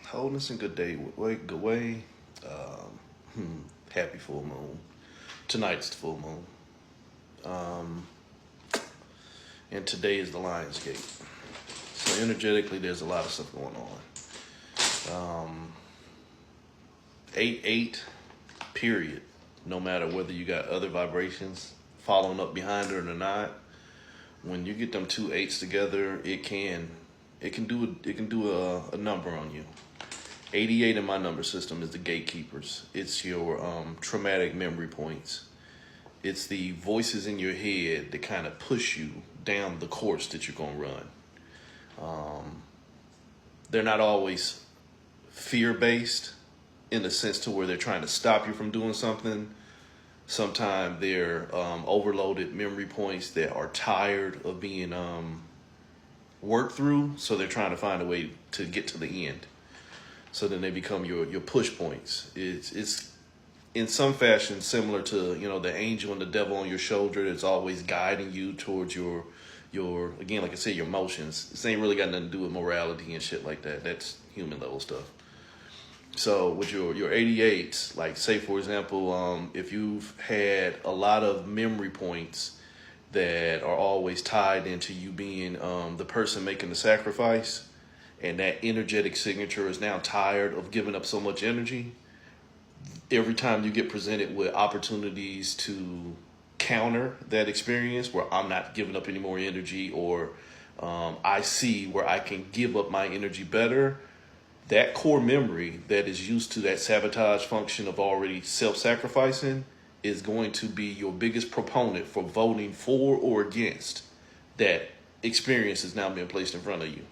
Wholeness and good day, good way. Happy full moon. Tonight's the full moon. And today is the Lion's Gate. So energetically, there's a lot of stuff going on. 8-8, period. No matter whether you got other vibrations following up behind it or not, when you get them two eights together, it can do a number on you. 88 in my number system is the gatekeepers. It's your traumatic memory points. It's the voices in your head that kind of push you down the course that you're going to run. They're not always fear-based in the sense to where they're trying to stop you from doing something. Sometimes they're overloaded memory points that are tired of being worked through, so they're trying to find a way to get to the end. So then they become your push points. It's in some fashion similar to, the angel and the devil on your shoulder that's always guiding you towards your again, like I said, your emotions. This ain't really got nothing to do with morality and shit like that. That's human level stuff. So with your 88s, like say for example, if you've had a lot of memory points that are always tied into you being the person making the sacrifice, and that energetic signature is now tired of giving up so much energy, every time you get presented with opportunities to counter that experience where I'm not giving up any more energy, or I see where I can give up my energy better, that core memory that is used to that sabotage function of already self-sacrificing is going to be your biggest proponent for voting for or against that experience is now being placed in front of you.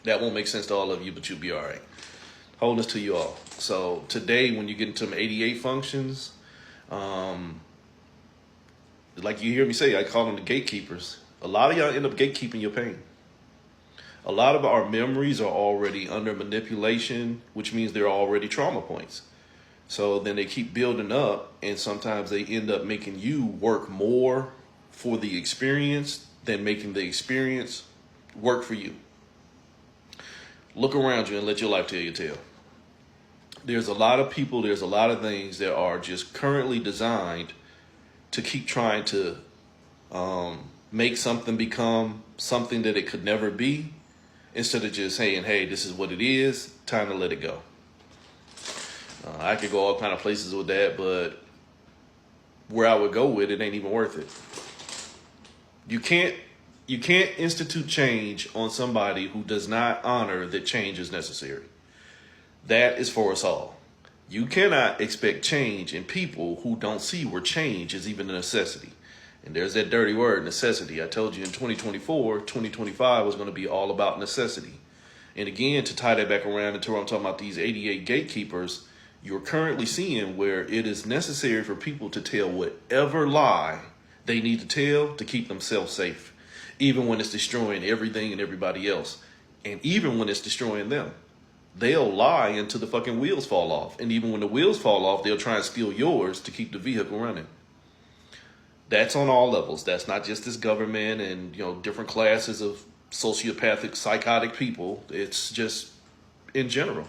That won't make sense to all of you, but you'll be all right. Wholeness to you all. So today, when you get into them 88 functions, like you hear me say, I call them the gatekeepers. A lot of y'all end up gatekeeping your pain. A lot of our memories are already under manipulation, which means they're already trauma points. So then they keep building up, and sometimes they end up making you work more for the experience than making the experience work for you. Look around you and let your life tell your tale. There's a lot of people, there's a lot of things that are just currently designed to keep trying to make something become something that it could never be, instead of just saying, hey, this is what it is, time to let it go. I could go all kind of places with that, but where I would go with it ain't even worth it. You can't institute change on somebody who does not honor that change is necessary. That is for us all. You cannot expect change in people who don't see where change is even a necessity. And there's that dirty word, necessity. I told you in 2024, 2025 was going to be all about necessity. And again, to tie that back around into what I'm talking about, these 88 gatekeepers, you're currently seeing where it is necessary for people to tell whatever lie they need to tell to keep themselves safe, even when it's destroying everything and everybody else. And even when it's destroying them. They'll lie until the fucking wheels fall off. And even when the wheels fall off, they'll try and steal yours to keep the vehicle running. That's on all levels. That's not just this government and, different classes of sociopathic, psychotic people. It's just in general.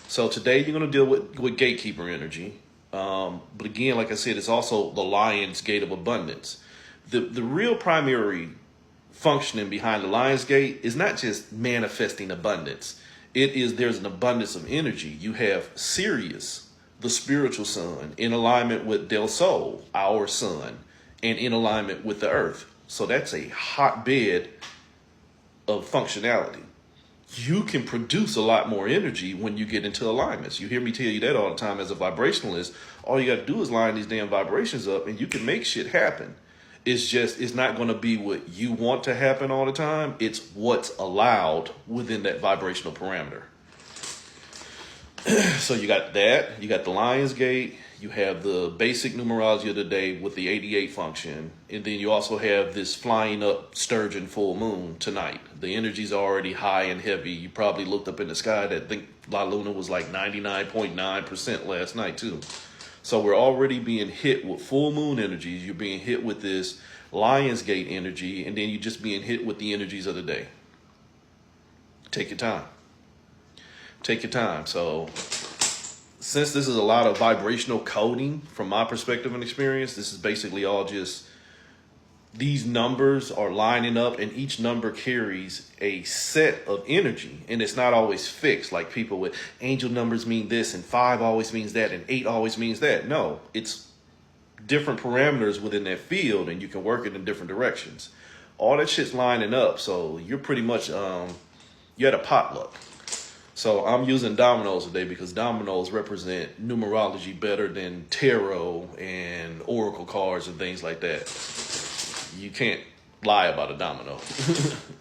So today you're going to deal with gatekeeper energy. But again, like I said, it's also the Lion's Gate of abundance. The real primary functioning behind the Lion's Gate is not just manifesting abundance. It is, there's an abundance of energy. You have Sirius, the spiritual sun, in alignment with Del Sol, our sun, and in alignment with the earth. So that's a hotbed of functionality. You can produce a lot more energy when you get into alignments. You hear me tell you that all the time as a vibrationalist. All you got to do is line these damn vibrations up and you can make shit happen. It's not going to be what you want to happen all the time. It's what's allowed within that vibrational parameter. So you got that. You got the Lion's Gate. You have the basic numerology of the day with the 88 function. And then you also have this flying up sturgeon full moon tonight. The energy's already high and heavy. You probably looked up in the sky that I think La Luna was like 99.9% last night too. So we're already being hit with full moon energies. You're being hit with this Lion's Gate energy, and then you're just being hit with the energies of the day. Take your time. Take your time. So since this is a lot of vibrational coding from my perspective and experience, this is basically all just these numbers are lining up, and each number carries a set of energy, and it's not always fixed. Like people with angel numbers mean this, and 5 always means that, and 8 always means that. No, it's different parameters within that field, and you can work it in different directions. All that shit's lining up, so you're pretty much you're at a potluck. So I'm using dominoes today because dominoes represent numerology better than tarot and oracle cards and things like that. You can't lie about a domino.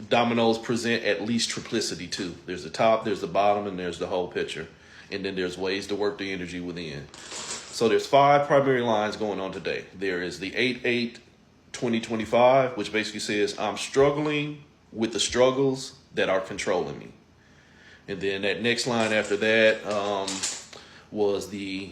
Dominoes present at least triplicity too. There's the top, there's the bottom, and there's the whole picture. And then there's ways to work the energy within. So there's 5 primary lines going on today. There is the 8-8-2025, which basically says I'm struggling with the struggles that are controlling me. And then that next line after that was the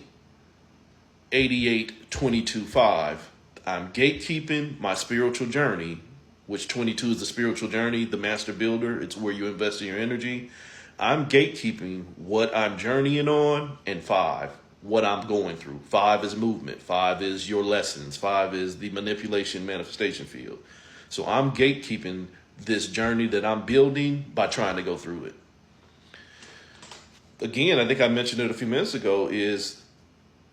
88-22-5. I'm gatekeeping my spiritual journey, which 22 is the spiritual journey, the master builder. It's where you invest in your energy. I'm gatekeeping what I'm journeying on, and 5, what I'm going through. 5 is movement. 5 is your lessons. 5 is the manipulation manifestation field. So I'm gatekeeping this journey that I'm building by trying to go through it. Again, I think I mentioned it a few minutes ago, is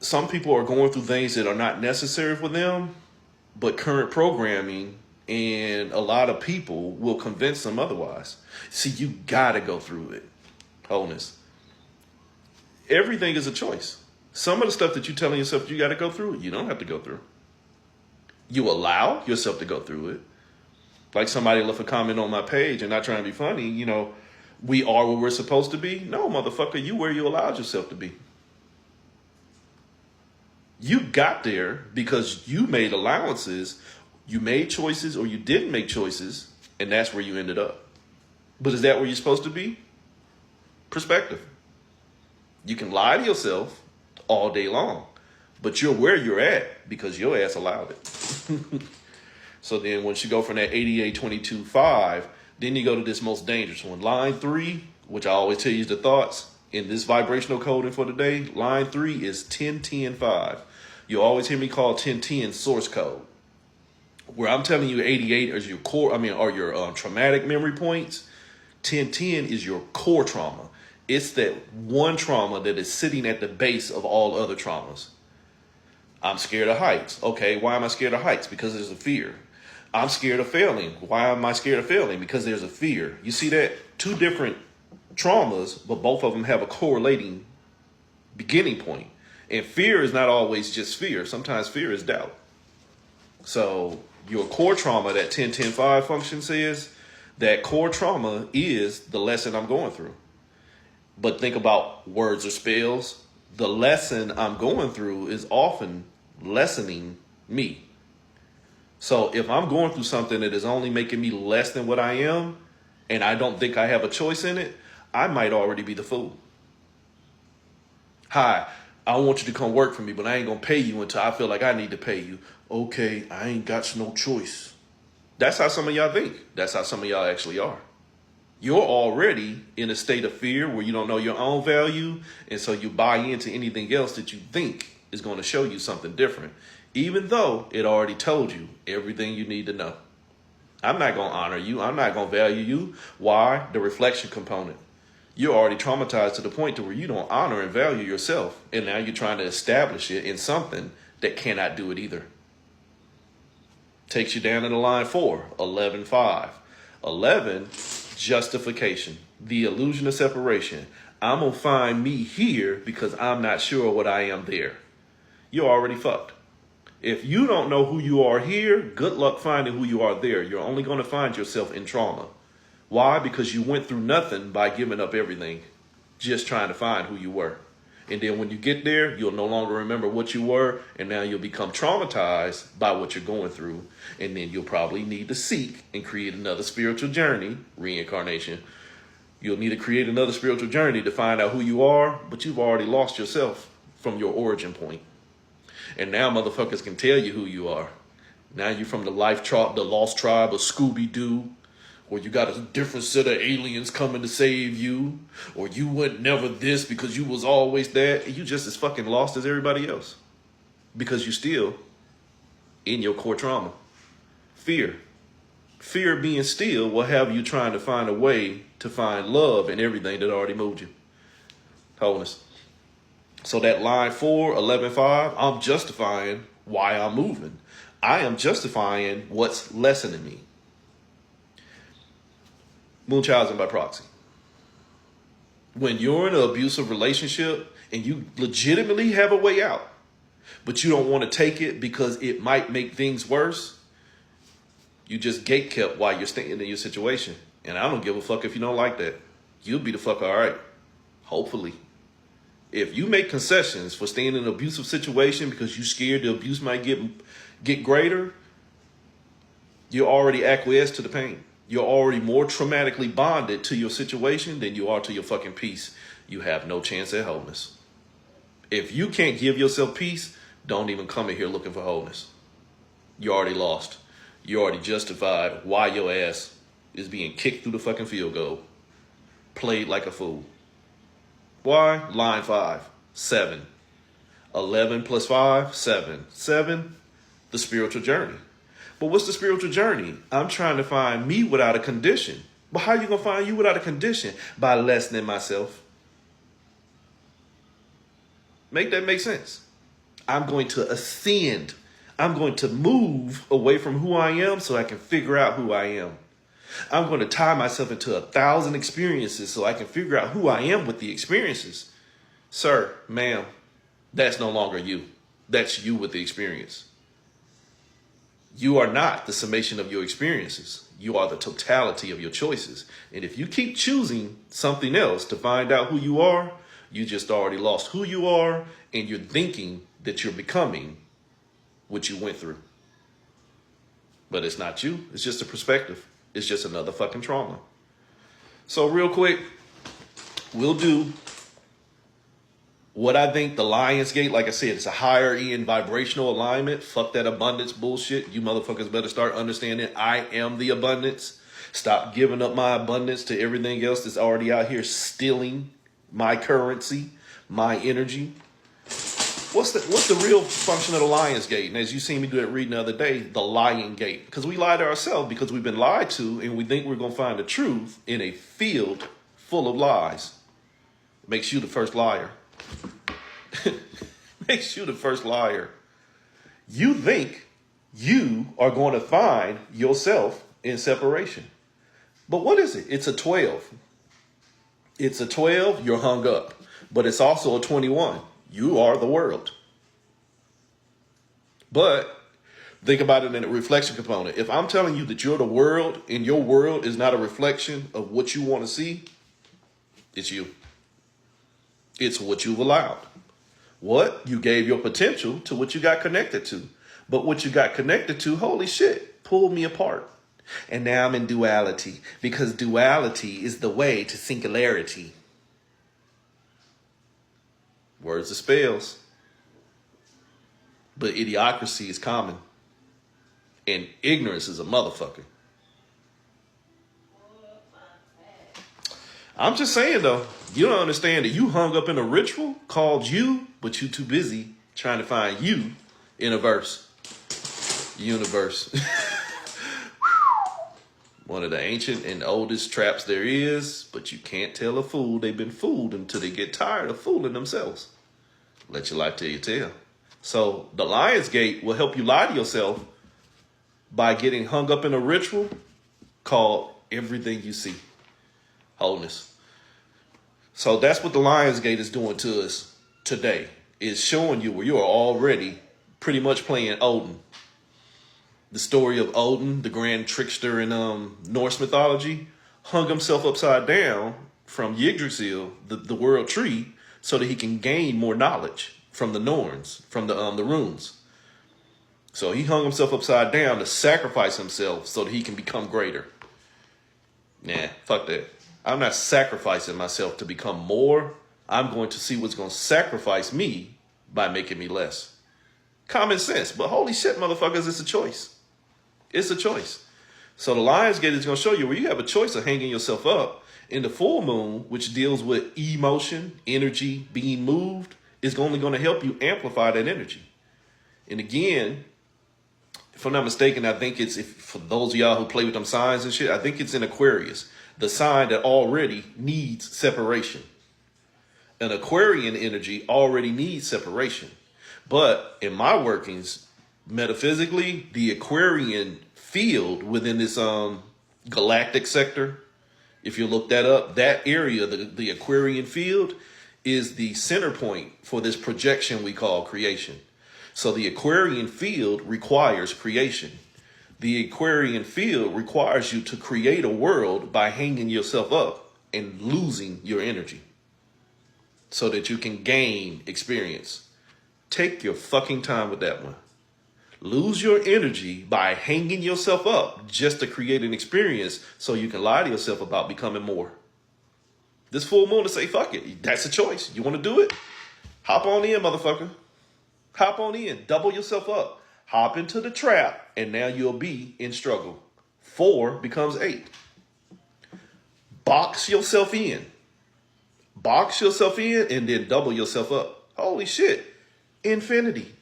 some people are going through things that are not necessary for them, but current programming and a lot of people will convince them otherwise. See, you gotta go through it. Wholeness. Everything is a choice. Some of the stuff that you're telling yourself you gotta go through, you don't have to go through. You allow yourself to go through it. Like somebody left a comment on my page, and not trying to be funny, you know, we are where we're supposed to be. No, motherfucker, you where you allowed yourself to be. You got there because you made allowances, you made choices, or you didn't make choices, and that's where you ended up. But is that where you're supposed to be? Perspective. You can lie to yourself all day long, but you're where you're at because your ass allowed it. So then once you go from that 88-22-5, then you go to this most dangerous one. Line 3, which I always tell you is the thoughts. In this vibrational coding for today, line 3 is 10-10-5. You always hear me call 10-10 source code. Where I'm telling you 88 is your core, are your traumatic memory points. 10-10 is your core trauma. It's that one trauma that is sitting at the base of all other traumas. I'm scared of heights. Okay, why am I scared of heights? Because there's a fear. I'm scared of failing. Why am I scared of failing? Because there's a fear. You see that? 2 different traumas, but both of them have a correlating beginning point. And fear is not always just fear. Sometimes fear is doubt. So your core trauma, that 10-10-5 function says, that core trauma is the lesson I'm going through. But think about words or spells. The lesson I'm going through is often lessening me. So if I'm going through something that is only making me less than what I am, and I don't think I have a choice in it, I might already be the fool. Hi, I want you to come work for me, but I ain't gonna pay you until I feel like I need to pay you. Okay, I ain't got no choice. That's how some of y'all think. That's how some of y'all actually are. You're already in a state of fear where you don't know your own value, and so you buy into anything else that you think is going to show you something different, even though it already told you everything you need to know. I'm not going to honor you. I'm not going to value you. Why? The reflection component. You're already traumatized to the point to where you don't honor and value yourself, and now you're trying to establish it in something that cannot do it either. Takes you down to the line 4, 11-5. 11, justification, the illusion of separation. I'm going to find me here because I'm not sure what I am there. You're already fucked. If you don't know who you are here, good luck finding who you are there. You're only going to find yourself in trauma. Why? Because you went through nothing by giving up everything, just trying to find who you were. And then when you get there, you'll no longer remember what you were, and now you'll become traumatized by what you're going through. And then you'll probably need to seek and create another spiritual journey, reincarnation. You'll need to create another spiritual journey to find out who you are, but you've already lost yourself from your origin point. And now motherfuckers can tell you who you are. Now you're from the lost tribe of Scooby-Doo, or you got a different set of aliens coming to save you, or you went never this because you was always that. You just as fucking lost as everybody else because you still in your core trauma. Fear being still will have you trying to find a way to find love in everything that already moved you. Wholeness. So that line 4, 11:5, I'm justifying why I'm moving. I am justifying what's lessening me. Munchausen by proxy. When you're in an abusive relationship and you legitimately have a way out, but you don't want to take it because it might make things worse, you just gatekept while you're staying in your situation. And I don't give a fuck if you don't like that. You'll be the fuck all right. Hopefully. If you make concessions for staying in an abusive situation because you're scared the abuse might get greater, you're already acquiesced to the pain. You're already more traumatically bonded to your situation than you are to your fucking peace. You have no chance at wholeness. If you can't give yourself peace, don't even come in here looking for wholeness. You already lost. You already justified why your ass is being kicked through the fucking field goal. Played like a fool. Why? Line 5, 7. 11 plus 5, 7. 7, the spiritual journey. But what's the spiritual journey? I'm trying to find me without a condition. But how are you going to find you without a condition? By lessening myself. Make that make sense. I'm going to ascend. I'm going to move away from who I am so I can figure out who I am. I'm going to tie myself into 1,000 experiences so I can figure out who I am with the experiences. Sir, ma'am, that's no longer you. That's you with the experience. You are not the summation of your experiences. You are the totality of your choices. And if you keep choosing something else to find out who you are, you just already lost who you are, and you're thinking that you're becoming what you went through. But it's not you. It's just a perspective. It's just another fucking trauma. So real quick, we'll do what I think the Lion's Gate, like I said, it's a higher end vibrational alignment. Fuck that abundance bullshit. You motherfuckers better start understanding I am the abundance. Stop giving up my abundance to everything else that's already out here stealing my currency, my energy. What's the real function of the Lion's Gate? And as you seen me do that reading the other day, the Lion Gate. Because we lie to ourselves because we've been lied to and we think we're going to find the truth in a field full of lies. Makes you the first liar. Makes you the first liar. You think you are going to find yourself in separation. But what is it? It's a 12. It's a 12, you're hung up. But it's also a 21. You are the world. But think about it in a reflection component. If I'm telling you that you're the world and your world is not a reflection of what you want to see, it's you. It's what you've allowed. What? You gave your potential to what you got connected to. But what you got connected to, holy shit, pulled me apart. And now I'm in duality because duality is the way to singularity. Words are spells. But idiocracy is common. And ignorance is a motherfucker. I'm just saying, though, you don't understand that you hung up in a ritual called you, but you too busy trying to find you in a verse. Universe. One of the ancient and oldest traps there is, but you can't tell a fool they've been fooled until they get tired of fooling themselves. Let your life tell your tale. So the Lion's Gate will help you lie to yourself by getting hung up in a ritual called everything you see. Wholeness. So that's what the Lion's Gate is doing to us today. It's showing you where you are already pretty much playing Odin. The story of Odin, the grand trickster in Norse mythology, hung himself upside down from Yggdrasil, the world tree, so that he can gain more knowledge from the Norns, from the runes. So he hung himself upside down to sacrifice himself so that he can become greater. Nah, fuck that. I'm not sacrificing myself to become more. I'm going to see what's going to sacrifice me by making me less. Common sense, but holy shit, motherfuckers, it's a choice. It's a choice. So the Lion's Gate is going to show you where you have a choice of hanging yourself up. In the full moon, which deals with emotion, energy, being moved, is only going to help you amplify that energy. And again, if I'm not mistaken, I think it's, if for those of y'all who play with them signs and shit, I think it's in Aquarius, the sign that already needs separation. An Aquarian energy already needs separation. But in my workings, metaphysically, the Aquarian field within this galactic sector, if you look that up, that area, the Aquarian field, is the center point for this projection we call creation. So the Aquarian field requires creation. The Aquarian field requires you to create a world by hanging yourself up and losing your energy so that you can gain experience. Take your fucking time with that one. Lose your energy by hanging yourself up just to create an experience so you can lie to yourself about becoming more. This full moon to say, fuck it. That's a choice. You want to do it? Hop on in, motherfucker. Hop on in. Double yourself up. Hop into the trap, and now you'll be in struggle. 4 becomes 8. Box yourself in. Box yourself in and then double yourself up. Holy shit. Infinity.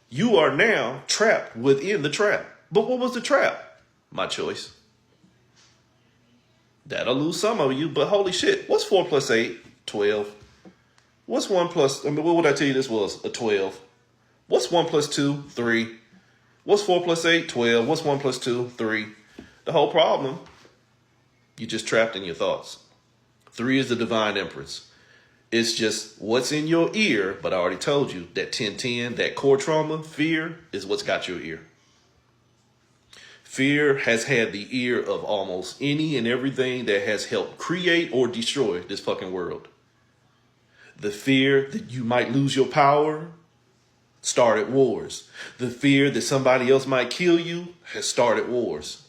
You are now trapped within the trap. But what was the trap? My choice. That'll lose some of you, but holy shit. What's 4 plus 8? 12. What's 1 plus, what would I tell you this was? A 12. What's 1 plus 2? 3. What's 4 plus 8? 12. What's 1 plus 2? 3. The whole problem, you're just trapped in your thoughts. 3 is the divine empress. It's just what's in your ear, but I already told you that 1010, that core trauma, fear, is what's got your ear. Fear has had the ear of almost any and everything that has helped create or destroy this fucking world. The fear that you might lose your power started wars. The fear that somebody else might kill you has started wars.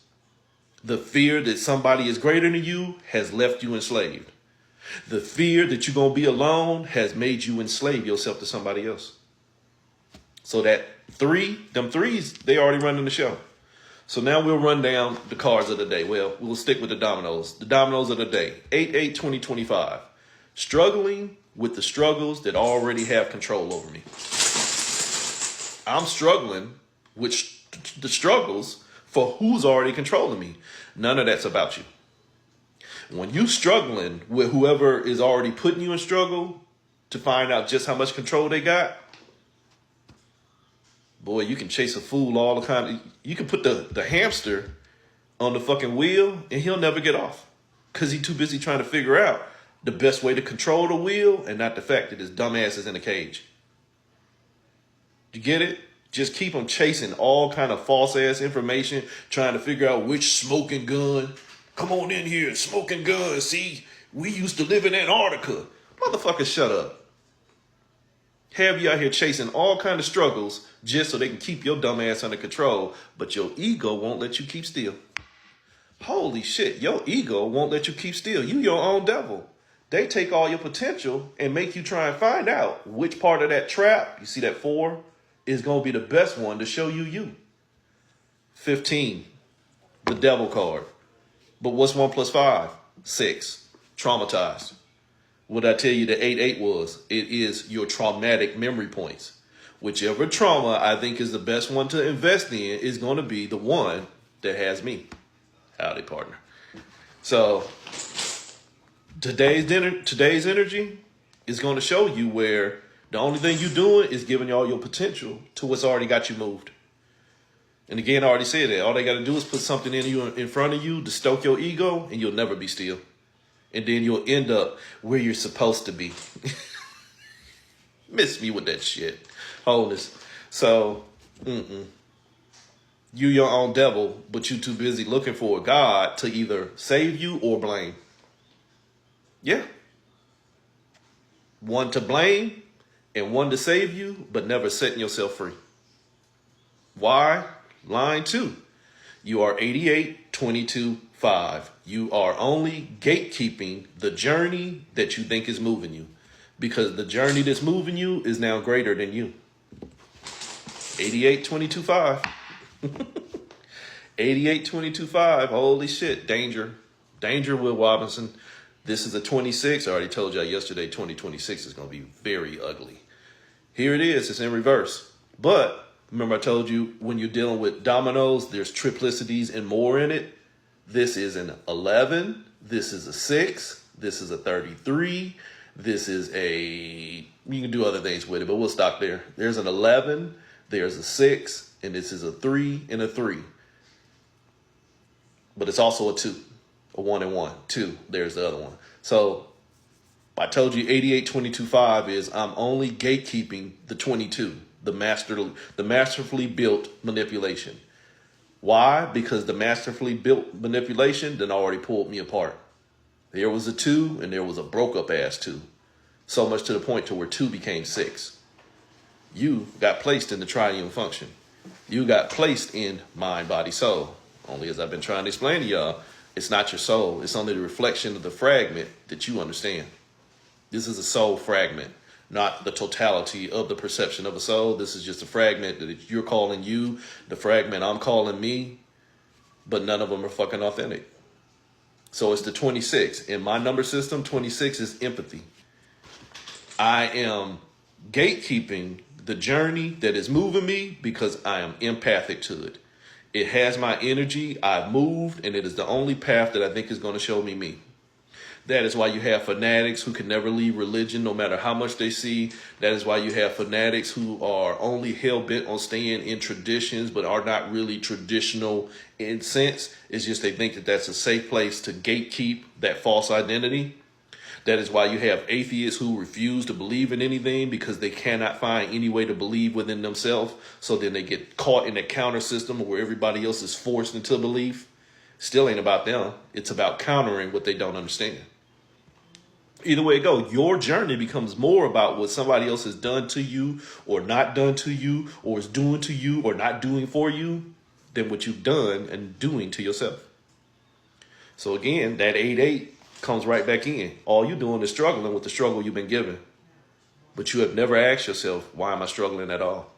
The fear that somebody is greater than you has left you enslaved. The fear that you're going to be alone has made you enslave yourself to somebody else. So that 3, them 3s, they already running the show. So now we'll run down the cards of the day. Well, we'll stick with the dominoes. The dominoes of the day. 8/8/2025. Struggling with the struggles that already have control over me. I'm struggling with the struggles for who's already controlling me. None of that's about you. When you struggling with whoever is already putting you in struggle to find out just how much control they got, boy, you can chase a fool all the time. You can put the hamster on the fucking wheel and he'll never get off because he's too busy trying to figure out the best way to control the wheel and not the fact that his dumb ass is in a cage. You get it? Just keep them chasing all kind of false ass information, trying to figure out which smoking gun. Come on in here, smoking gun. See, we used to live in Antarctica. Motherfucker, shut up. Have you out here chasing all kind of struggles just so they can keep your dumb ass under control, but your ego won't let you keep still. Holy shit, your ego won't let you keep still. You your own devil. They take all your potential and make you try and find out which part of that trap, you see that 4, is going to be the best one to show you you. 15, the devil card. But what's 1 plus 5? 6. Traumatized. What I tell you the 8/8 was? It is your traumatic memory points. Whichever trauma I think is the best one to invest in is going to be the one that has me. Howdy, partner. So today's energy is going to show you where the only thing you're doing is giving all your potential to what's already got you moved. And again, I already said that. All they got to do is put something in front of you to stoke your ego, and you'll never be still. And then you'll end up where you're supposed to be. Miss me with that shit. Wholeness. So, you your own devil, but you too busy looking for a God to either save you or blame. Yeah. One to blame and one to save you, but never setting yourself free. Why? Line 2. You are 88/22/5. You are only gatekeeping the journey that you think is moving you, because the journey that's moving you is now greater than you. 88/22/5. 88.22.5. Holy shit. Danger. Danger, Will Robinson. This is a 26. I already told y'all yesterday 2026 is going to be very ugly. Here it is. It's in reverse. But remember I told you when you're dealing with dominoes, there's triplicities and more in it. This is an 11. This is a 6. This is a 33. This is a, you can do other things with it, but we'll stop there. There's an 11. There's a 6. And this is a 3 and a 3. But it's also a 2. A 1 and 1. 2. There's the other one. So I told you 88.22.5 is I'm only gatekeeping the 22, the masterfully built manipulation. Why? Because the masterfully built manipulation then already pulled me apart. There was a 2 and there was a broke up ass 2. So much to the point to where 2 became 6. You got placed in the triune function. You got placed in mind, body, soul. Only as I've been trying to explain to y'all, it's not your soul. It's only the reflection of the fragment that you understand. This is a soul fragment, not the totality of the perception of a soul. This is just a fragment that you're calling you, the fragment I'm calling me, but none of them are fucking authentic. So it's the 26. In my number system, 26 is empathy. I am gatekeeping the journey that is moving me because I am empathic to it. It has my energy. I've moved, and it is the only path that I think is going to show me me. That is why you have fanatics who can never leave religion no matter how much they see. That is why you have fanatics who are only hell-bent on staying in traditions but are not really traditional in sense. It's just they think that that's a safe place to gatekeep that false identity. That is why you have atheists who refuse to believe in anything because they cannot find any way to believe within themselves. So then they get caught in a counter system where everybody else is forced into belief. Still ain't about them. It's about countering what they don't understand. Either way it go, your journey becomes more about what somebody else has done to you or not done to you or is doing to you or not doing for you than what you've done and doing to yourself. So again, that 8-8 comes right back in. All you're doing is struggling with the struggle you've been given. But you have never asked yourself, why am I struggling at all?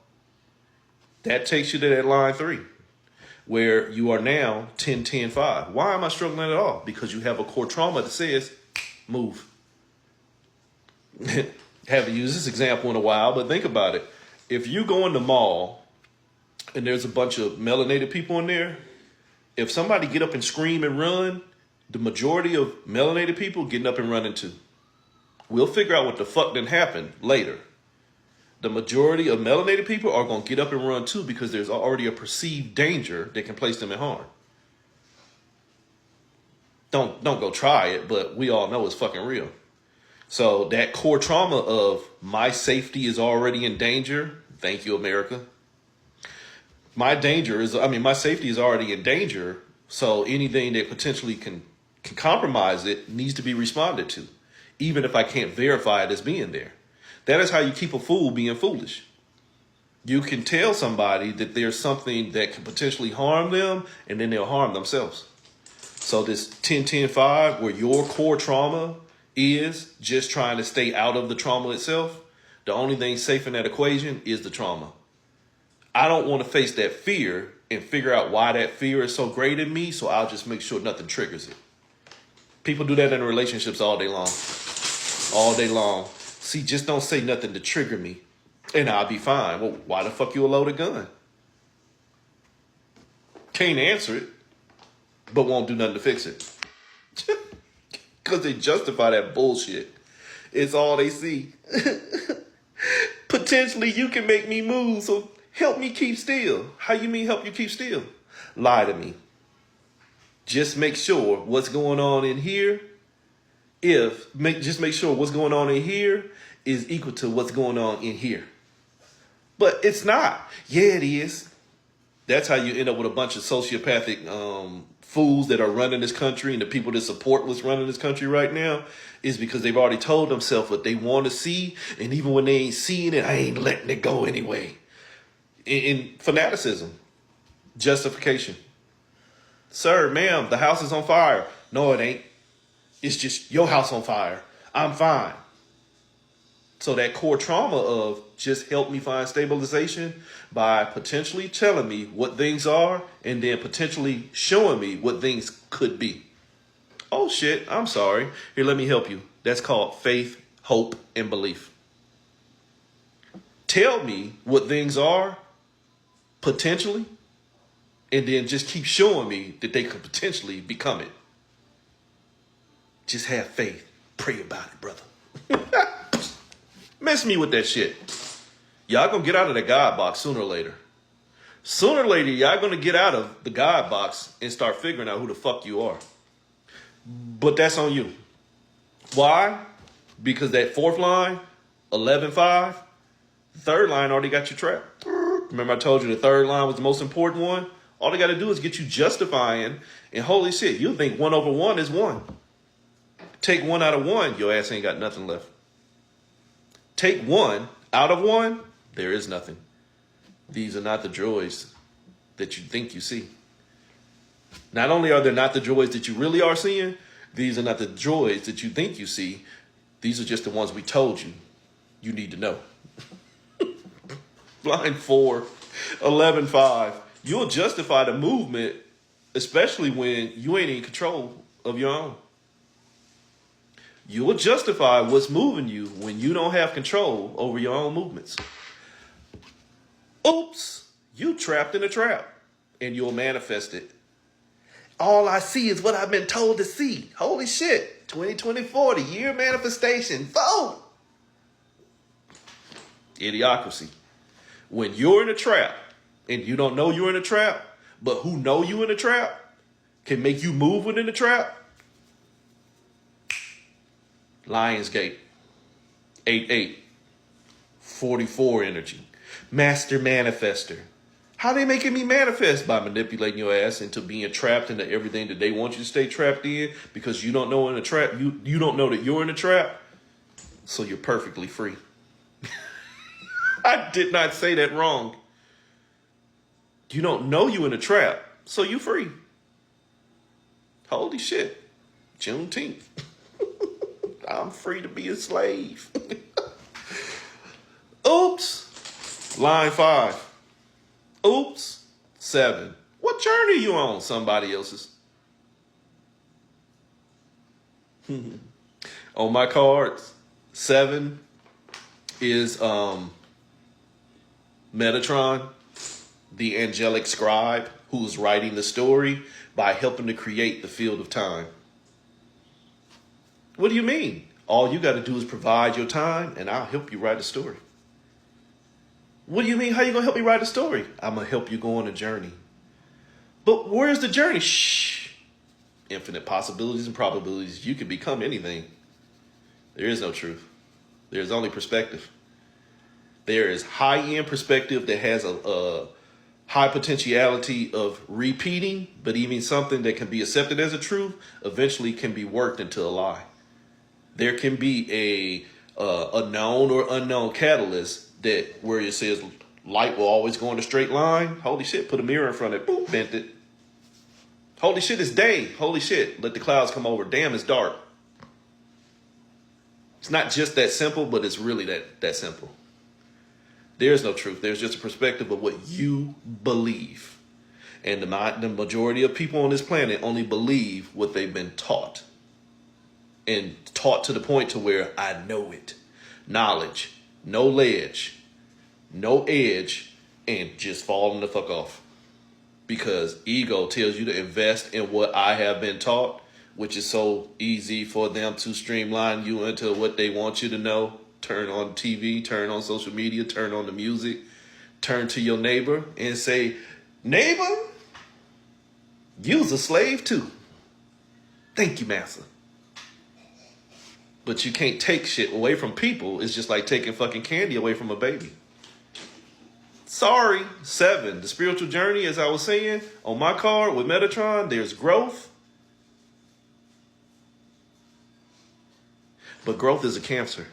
That takes you to that line 3, where you are now 10-10-5. Why am I struggling at all? Because you have a core trauma that says, move. Haven't used this example in a while, but think about it. If you go in the mall and there's a bunch of melanated people in there, if somebody get up and scream and run, the majority of melanated people getting up and running too. We'll figure out what the fuck didn't happen later. The majority of melanated people are going to get up and run too because there's already a perceived danger that can place them in harm. Don't go try it, but we all know it's fucking real. So that core trauma of my safety is already in danger. Thank you, America. My safety is already in danger. So anything that potentially can compromise it needs to be responded to, even if I can't verify it as being there. That is how you keep a fool being foolish. You can tell somebody that there's something that can potentially harm them, and then they'll harm themselves. So this 10-10-5, where your core trauma is just trying to stay out of the trauma itself, the only thing safe in that equation is the trauma. I don't want to face that fear and figure out why that fear is so great in me, so I'll just make sure nothing triggers it. People do that in relationships all day long. All day long. See, just don't say nothing to trigger me, and I'll be fine. Well, why the fuck you a loaded gun? Can't answer it, but won't do nothing to fix it. Because they justify that bullshit. It's all they see. Potentially you can make me move, so help me keep still. How you mean help you keep still? Lie to me. Just make sure what's going on in here, just make sure what's going on in here is equal to what's going on in here. But it's not. Yeah, it is. That's how you end up with a bunch of sociopathic fools that are running this country, and the people that support what's running this country right now is because they've already told themselves what they want to see, and even when they ain't seeing it, I ain't letting it go anyway. In fanaticism, justification. Sir, ma'am, the house is on fire. No, it ain't. It's just your house on fire. I'm fine. So that core trauma of just help me find stabilization by potentially telling me what things are and then potentially showing me what things could be. Oh shit, I'm sorry. Here, let me help you. That's called faith, hope, and belief. Tell me what things are potentially and then just keep showing me that they could potentially become it. Just have faith. Pray about it, brother. Mess me with that shit. Y'all gonna get out of the God box sooner or later. Sooner or later, y'all gonna get out of the God box and start figuring out who the fuck you are. But that's on you. Why? Because that fourth line, 11-5, the third line already got you trapped. Remember I told you the third line was the most important one? All they got to do is get you justifying, and holy shit, you'll think 1/1 is 1. Take 1 out of 1, your ass ain't got nothing left. Take 1 out of 1, there is nothing. These are not the joys that you think you see. Not only are they not the joys that you really are seeing, these are not the joys that you think you see. These are just the ones we told you you need to know. Line 4, 11-5. You'll justify the movement, especially when you ain't in control of your own. You will justify what's moving you when you don't have control over your own movements. Oops, you trapped in a trap, and you'll manifest it. All I see is what I've been told to see. Holy shit, 2024, the year of manifestation. Vote! Idiocracy. When you're in a trap, and you don't know you're in a trap, but who know you in a trap can make you move within the trap. Lionsgate, 8-8, 44 energy, master manifester. How they making me manifest? By manipulating your ass into being trapped into everything that they want you to stay trapped in because you don't know in a trap. You don't know that you're in a trap, so you're perfectly free. I did not say that wrong. You don't know you in a trap, so you free. Holy shit, Juneteenth. I'm free to be a slave. Oops. Line 5. Oops. 7. What journey are you on? Somebody else's. On my cards, 7 is Metatron, the angelic scribe who's writing the story by helping to create the field of time. What do you mean? All you got to do is provide your time and I'll help you write a story. What do you mean? How you going to help me write a story? I'm going to help you go on a journey. But where's the journey? Shh. Infinite possibilities and probabilities. You can become anything. There is no truth. There's only perspective. There is high-end perspective that has a high potentiality of repeating, but even something that can be accepted as a truth eventually can be worked into a lie. There can be a known or unknown catalyst that where it says light will always go in a straight line. Holy shit, put a mirror in front of it, boop, bent it. Holy shit, it's day. Holy shit, let the clouds come over. Damn, it's dark. It's not just that simple, but it's really that simple. There's no truth. There's just a perspective of what you believe. And the majority of people on this planet only believe what they've been taught. And taught to the point to where I know it. Knowledge, no ledge, no edge, and just falling the fuck off. Because ego tells you to invest in what I have been taught, which is so easy for them to streamline you into what they want you to know. Turn on TV, turn on social media, turn on the music, turn to your neighbor and say, neighbor, you's a slave too. Thank you, master. But you can't take shit away from people. It's just like taking fucking candy away from a baby. Sorry. 7, the spiritual journey, as I was saying, on my card with Metatron, there's growth. But growth is a cancer.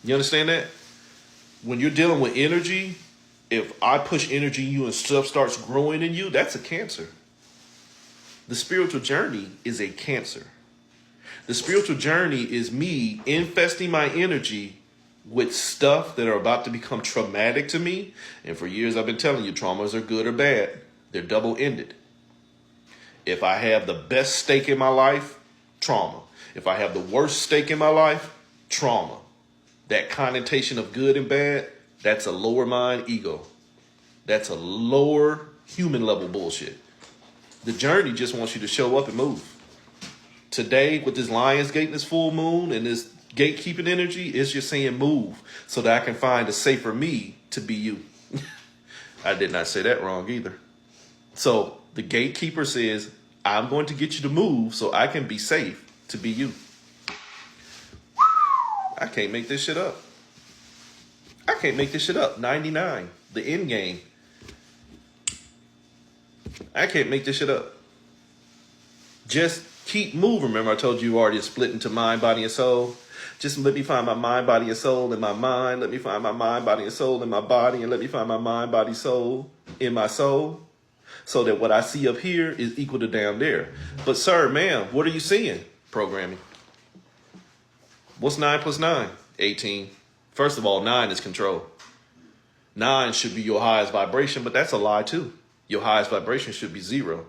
You understand that? When you're dealing with energy, if I push energy in you and stuff starts growing in you, that's a cancer. The spiritual journey is a cancer. The spiritual journey is me infesting my energy with stuff that are about to become traumatic to me. And for years, I've been telling you, traumas are good or bad. They're double-ended. If I have the best steak in my life, trauma. If I have the worst steak in my life, trauma. That connotation of good and bad, that's a lower mind ego. That's a lower human level bullshit. The journey just wants you to show up and move. Today, with this Lionsgate and this full moon and this gatekeeping energy, it's just saying move so that I can find a safer me to be you. I did not say that wrong either. So the gatekeeper says, I'm going to get you to move so I can be safe to be you. I can't make this shit up. I can't make this shit up. 99, the end game. I can't make this shit up. Just keep moving. Remember I told you already split into mind, body, and soul? Just let me find my mind, body, and soul in my mind. Let me find my mind, body, and soul in my body. And let me find my mind, body, soul in my soul. So that what I see up here is equal to down there. But sir, ma'am, what are you seeing? Programming. What's 9 plus 9? 18. First of all, 9 is control. 9 should be your highest vibration, but that's a lie too. Your highest vibration should be 0.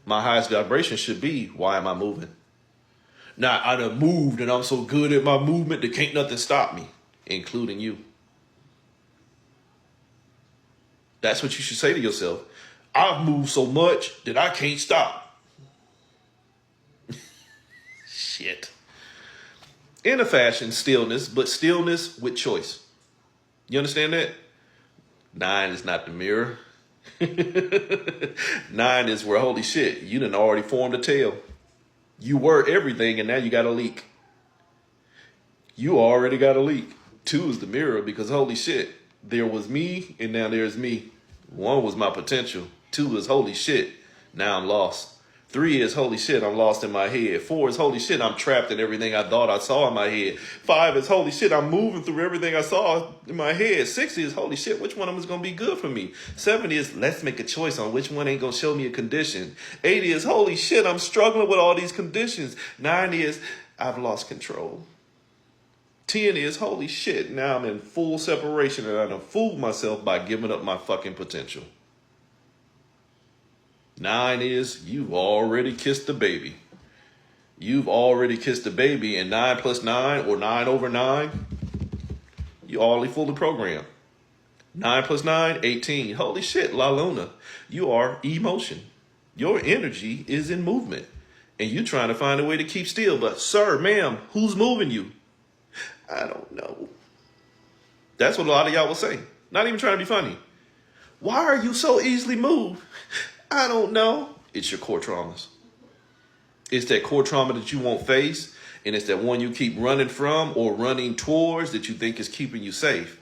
My highest vibration should be, why am I moving? Now, I done moved and I'm so good at my movement that can't nothing stop me, including you. That's what you should say to yourself. I've moved so much that I can't stop. Shit. In a fashion, stillness, but stillness with choice. You understand that? 9 is not the mirror. 9 is where, holy shit, you done already formed a tail. You were everything and now you got a leak. You already got a leak. 2 is the mirror because holy shit, there was me and now there's me. 1 was my potential. 2 is holy shit, now I'm lost. 3 is holy shit, I'm lost in my head. 4 is holy shit, I'm trapped in everything I thought I saw in my head. 5 is holy shit, I'm moving through everything I saw in my head. 6 is holy shit, which one of them is going to be good for me? 7 is let's make a choice on which one ain't going to show me a condition. 8 is holy shit, I'm struggling with all these conditions. 9 is I've lost control. 10 is holy shit, now I'm in full separation and I done fooled myself by giving up my fucking potential. 9 is you've already kissed the baby. You've already kissed the baby, and 9 plus 9 or 9 over 9, you already fully programmed. 9 plus 9, 18. Holy shit, La Luna. You are emotion. Your energy is in movement, and you're trying to find a way to keep still. But sir, ma'am, who's moving you? I don't know. That's what a lot of y'all will say. Not even trying to be funny. Why are you so easily moved? I don't know. It's your core traumas. It's that core trauma that you won't face, and it's that one you keep running from or running towards that you think is keeping you safe.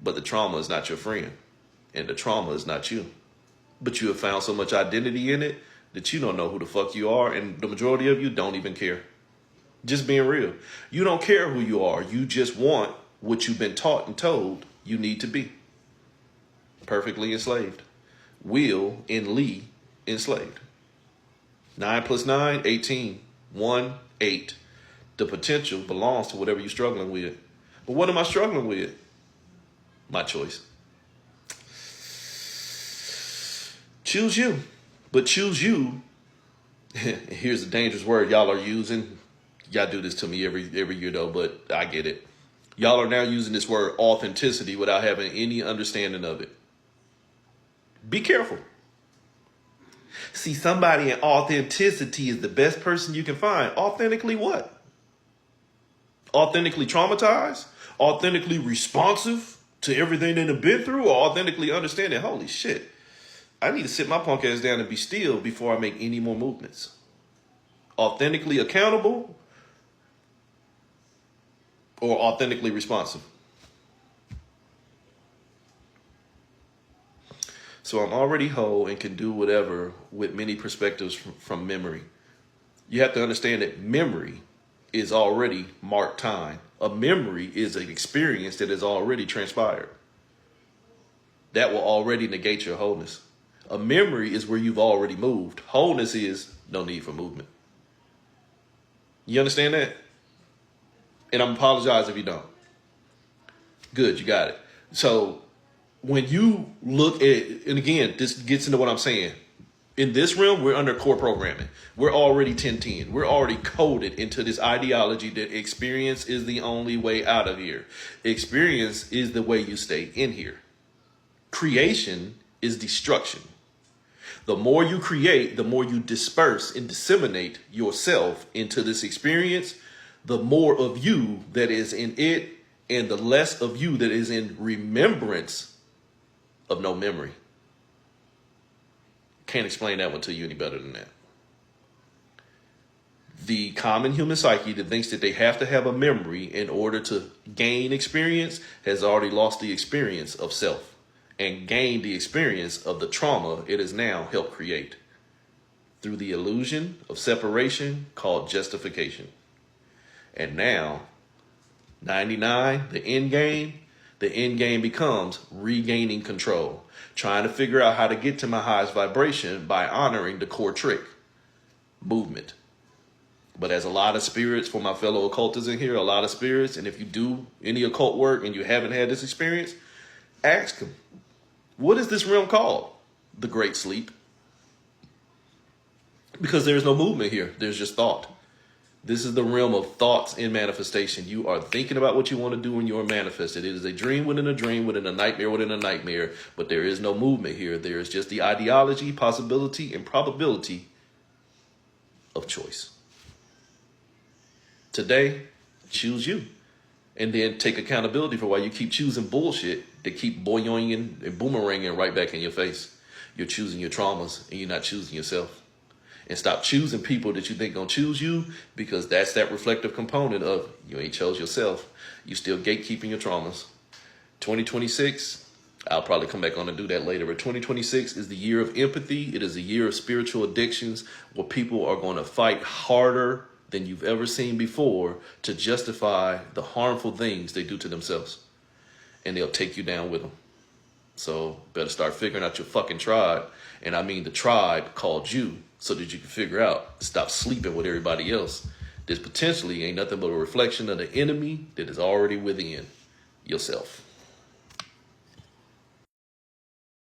But the trauma is not your friend, and the trauma is not you. But you have found so much identity in it that you don't know who the fuck you are, and the majority of you don't even care. Just being real. You don't care who you are. You just want what you've been taught and told you need to be. Perfectly enslaved. Will in Lee enslaved. 9 plus 9, 18. 1, 8. The potential belongs to whatever you're struggling with. But what am I struggling with? My choice. Choose you. But choose you. Here's the dangerous word y'all are using. Y'all do this to me every year though, but I get it. Y'all are now using this word authenticity without having any understanding of it. Be careful. See, somebody in authenticity is the best person you can find. Authentically what? Authentically traumatized? Authentically responsive to everything they have been through? Or authentically understanding, holy shit, I need to sit my punk ass down and be still before I make any more movements. Authentically accountable or authentically responsive? So I'm already whole and can do whatever with many perspectives from memory. You have to understand that memory is already marked time. A memory is an experience that has already transpired. That will already negate your wholeness. A memory is where you've already moved. Wholeness is no need for movement. You understand that? And I'm apologize if you don't. Good, you got it. So when you look at, and again, this gets into what I'm saying. In this realm, we're under core programming. We're already 1010. We're already coded into this ideology that experience is the only way out of here. Experience is the way you stay in here. Creation is destruction. The more you create, the more you disperse and disseminate yourself into this experience, the more of you that is in it, and the less of you that is in remembrance of no memory. Can't explain that one to you any better than that. The common human psyche that thinks that they have to have a memory in order to gain experience has already lost the experience of self and gained the experience of the trauma it has now helped create through the illusion of separation called justification. And now, 99, the end game becomes regaining control, trying to figure out how to get to my highest vibration by honoring the core trick, movement. But as a lot of spirits, for my fellow occultists in here, a lot of spirits, and if you do any occult work and you haven't had this experience, ask them, what is this realm called? The Great Sleep. Because there's no movement here. There's just thought. This is the realm of thoughts in manifestation. You are thinking about what you want to do and you are manifested. It is a dream within a dream, within a nightmare within a nightmare. But there is no movement here. There is just the ideology, possibility, and probability of choice. Today, choose you. And then take accountability for why you keep choosing bullshit that keep boing and boomeranging right back in your face. You're choosing your traumas and you're not choosing yourself. And stop choosing people that you think gonna choose you, because that's that reflective component of you ain't chose yourself. You still gatekeeping your traumas. 2026, I'll probably come back on and do that later, but 2026 is the year of empathy. It is a year of spiritual addictions where people are going to fight harder than you've ever seen before to justify the harmful things they do to themselves. And they'll take you down with them. So better start figuring out your fucking tribe. And I mean the tribe called you, so that you can figure out, stop sleeping with everybody else. This potentially ain't nothing but a reflection of the enemy that is already within yourself.